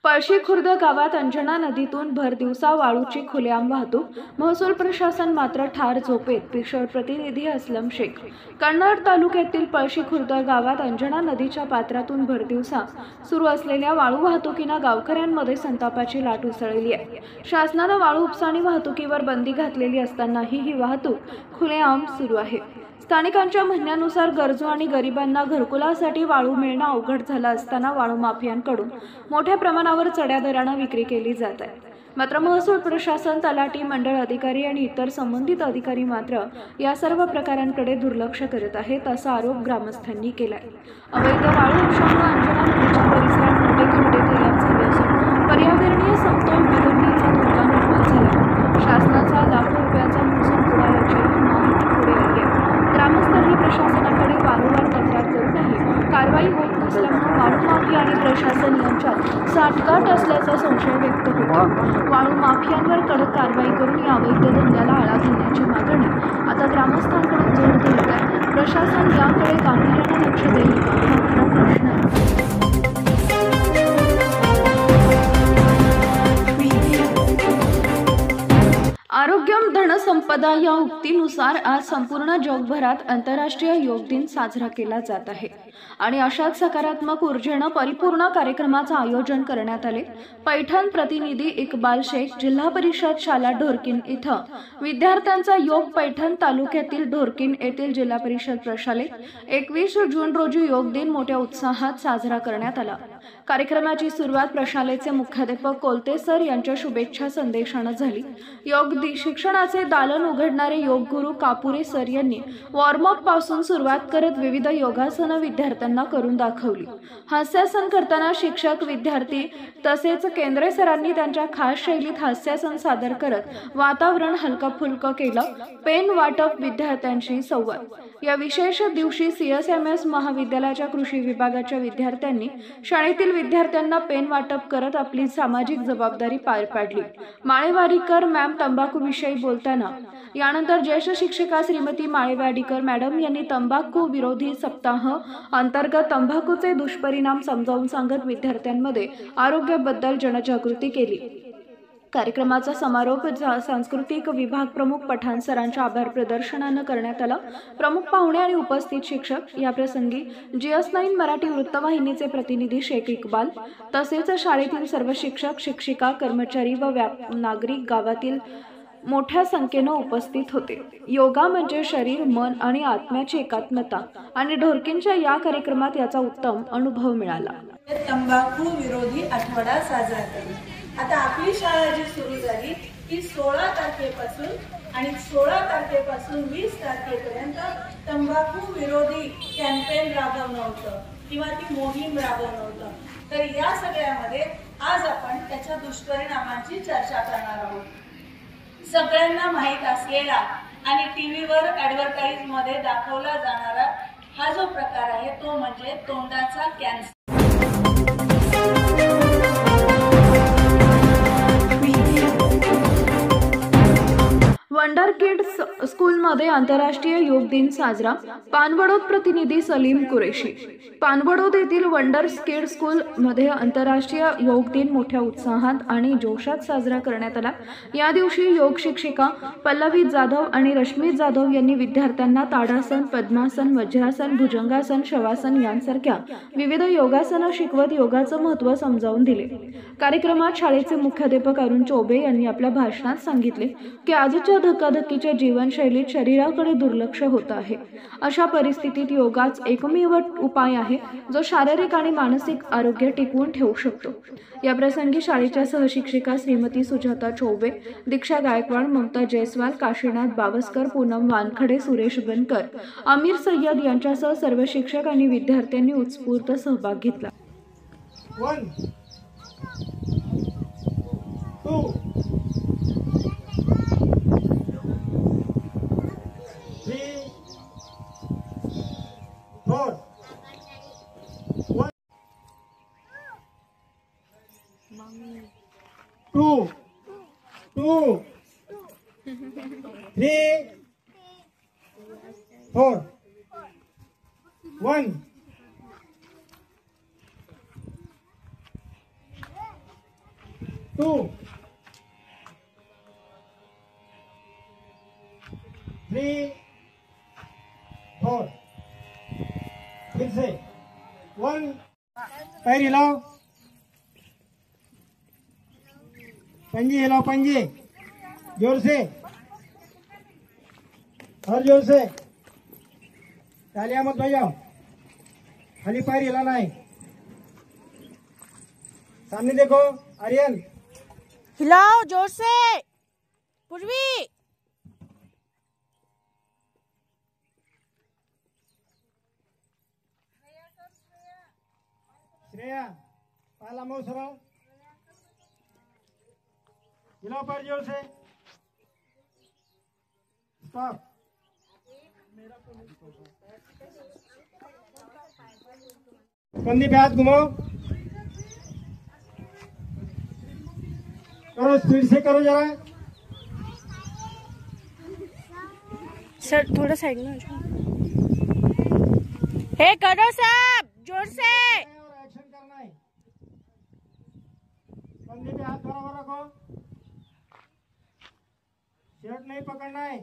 पळशी खुर्द गावात अंजना नदीतून भर दिवसा वाळूची खुलेआम वाहतूक। महसूल प्रशासन मात्र ठार झोपेत। पिशोर प्रतिनिधी असलम शेख। कन्नड तालुक्यातील पळशी खुर्द गावात अंजना नदीच्या पात्रातून भर दिवसा सुरू असलेल्या वाळू वाहतुकीने गावकऱ्यांमध्ये संतापाची लाट उसळली आहे। शासनाने वाळू उपसा वाहतुकीवर बंदी घातलेली असतानाही ही वाहतूक खुलेआम सुरू आहे। स्थानिकांच्या म्हणण्यानुसार गरजू आणि गरिबांना घरकुलासाठी वाळू मिळणं अवघड झालं असताना वाळू माफियांकडून मोठ्या प्रमाणावर चढ्या दराने विक्री केली जात आहे। मात्र महसूल प्रशासन, तलाठी, मंडळ अधिकारी आणि इतर संबंधित अधिकारी मात्र या सर्व प्रकारांकडे दुर्लक्ष करत आहेत, असा आरोप ग्रामस्थांनी केलाय। अवैध वाळू उपशामुळे अंजना नदीच्या परिसरात मोठे खड्डे तयार झाले असून पर्यावरणीय समतोल बिघडण्याचा धोका निर्माण झाला। शासनाचा लाखो रुपयांचा महसूल बुडाल्याची माहिती पुढे आली आहे। ग्रामस्थांनी प्रशासनाकडे वारंवार तक्रार करूनही कारवाई होत नसल्यामुळे वाळू माफिया आणि प्रशासन यांच्यात साठगाठ असल्याचा संशय व्यक्त होतो। वाळू माफियांवर कडक कारवाई करून या अवैध धंद्याला आळा घालण्याची मागणी आता ग्रामस्थांकडून जोर धरत आहे। प्रशासन याकडे गांभीर्याने लक्ष देईल का, हा खरा प्रश्न आहे। आरोग्यम धनसंपदा या उक्तीनुसार आज संपूर्ण जगभरात आंतरराष्ट्रीय योग दिन साजरा केला जात आहे आणि अशाच सकारात्मक ऊर्जेने परिपूर्ण कार्यक्रमाचे आयोजन करण्यात आले। पैठण प्रतिनिधी इक्बाल शेख। जिल्हा परिषद शाळा ढोरकीन इथं विद्यार्थ्यांचा योग। पैठण तालुक्यातील ढोरकीन येथील जिल्हा परिषद प्रशालेत 21 जून रोजी योग दिन मोठ्या उत्साहात साजरा करण्यात आला। कार्यक्रमाची सुरुवात प्रशालेचे मुख्याध्यापक कोलते सर यांच्या शुभेच्छा संदेशाने झाली। योग शिक्षणाचे दालन उघडणारे योग गुरु कापुरे सर यांनी वॉर्मअप पासून सुरुवात करत विविध योगासने विद्यार्थ्यांना करून दाखवली। हास्यासन करताना शिक्षक, विद्यार्थी तसेच केंद्रे सरांनी त्यांच्या खास शैलीत हास्यासन सादर करत वातावरण हलकं-फुलकं केलं। पेन वाटप, विद्यार्थ्यांशी संवाद। या विशेष दिवशी CSMS महाविद्यालयाच्या कृषी विभागाच्या विद्यार्थ्यांनी शाळेतील विद्यार्थ्यांना पेन वाटप करत आपली सामाजिक जबाबदारी पार पाडली। माळेवाडीकर मॅम तंबाखूविषयी बोलताना यानंतर ज्येष्ठ शिक्षिका श्रीमती माळेवाडीकर मॅडम यांनी तंबाखू विरोधी सप्ताह अंतर्गत तंबाखूचे दुष्परिणाम समजावून सांगत विद्यार्थ्यांमध्ये आरोग्याबद्दल जनजागृती केली। कार्यक्रमाचा समारोप सांस्कृतिक विभाग प्रमुख पठाण सरांच्या आभार प्रदर्शनाने करण्यात आला। प्रमुख पाहुणे आणि उपस्थित शिक्षक या प्रसंगी GS9 मराठी वृत्तवाहिनीचे प्रतिनिधी शेख इक्बाल तसेच शाळेतील सर्व शिक्षक, शिक्षिका, कर्मचारी व नागरिक गावातील मोठ्या संख्येने उपस्थित होते। योगा म्हणजे शरीर, मन आणि आत्म्याची एकात्मता आणि ढोरकींच्या या कार्यक्रमात याचा उत्तम अनुभव मिळाला। तंबाखू विरोधी आठवडा साजरा केला। आता आपली शाळा जी सुरू झाली ती 16 तारखेपासून आणि 16 तारखेपासून 20 तारखेपर्यंत तंबाखू विरोधी कॅम्पेन राबवणं होतं किंवा ती मोहीम राबवणं होतं। तर या सगळ्यामध्ये आज आपण त्याच्या दुष्परिणामांची चर्चा करणार आहोत। सगळ्यांना माहीत असलेला आणि टीव्हीवर ॲडव्हर्टाइज मध्ये दाखवला जाणारा हा जो प्रकार आहे तो म्हणजे तोंडाचा कॅन्सर। वंडर किड्स स्कूलमध्ये आंतरराष्ट्रीय योग दिन साजरा। पानवडोद प्रतिनिधी सलीम कुरेशी। पानवडोद येथील वंडर किड्स स्कूल मध्ये आंतरराष्ट्रीय योग दिन मोठ्या उत्साहात आणि जोशात साजरा करण्यात आला। या दिवशी योग शिक्षिका पल्लवी जाधव आणि रश्मी जाधव यांनी विद्यार्थ्यांना ताडासन, पद्मासन, वज्रासन, भुजंगासन, शवासन यांसारख्या विविध योगासने शिकवत योगाचे महत्त्व समजावून दिले। कार्यक्रमात शाळेचे मुख्याध्यापक अरुण चौबे यांनी आपल्या भाषणात सांगितले की आजच्या धकाधकीच्या जीवनशैलीत शरीराकडे दुर्लक्ष होत आहे। अशा परिस्थितीत योगाच एकमेव उपाय आहे जो शारीरिक आणि मानसिक आरोग्य टिकवून ठेवू शकतो। या प्रसंगी शाळेच्या सहशिक्षिका श्रीमती सुजाता चौबे, दीक्षा गायकवाड, ममता जयस्वाल, काशीनाथ बावस्कर, पूनम वानखडे, सुरेश बनकर, आमिर सय्यद यांच्यासह सर्व शिक्षक आणि विद्यार्थ्यांनी उत्स्फूर्त सहभाग घेतला। 1 2 3 4 1 2 2 3 4 1 2 3 4 फिर से 1 पैर हिलाओ पंजे हिलाओ पंजे जोर से और जोर से तालियां मत बजाओ खाली पैर हिलाना है सामने देखो आर्यन हिलाओ जोर से पूर्वी श्रेया पाला मऊ सरळ हिलाओ पैर जोर से स्टॉप कंधी पे हाथ घुमाओ करो स्पीड से करो जरा सर थोड़ा साइड में हो जाओ हे करो सब जोर से और एक्शन करना है कंधे पे हाथ बराबर रखो शर्ट नहीं पकड़ना है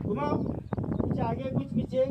घुमाओ कुछ आगे कुछ पीछे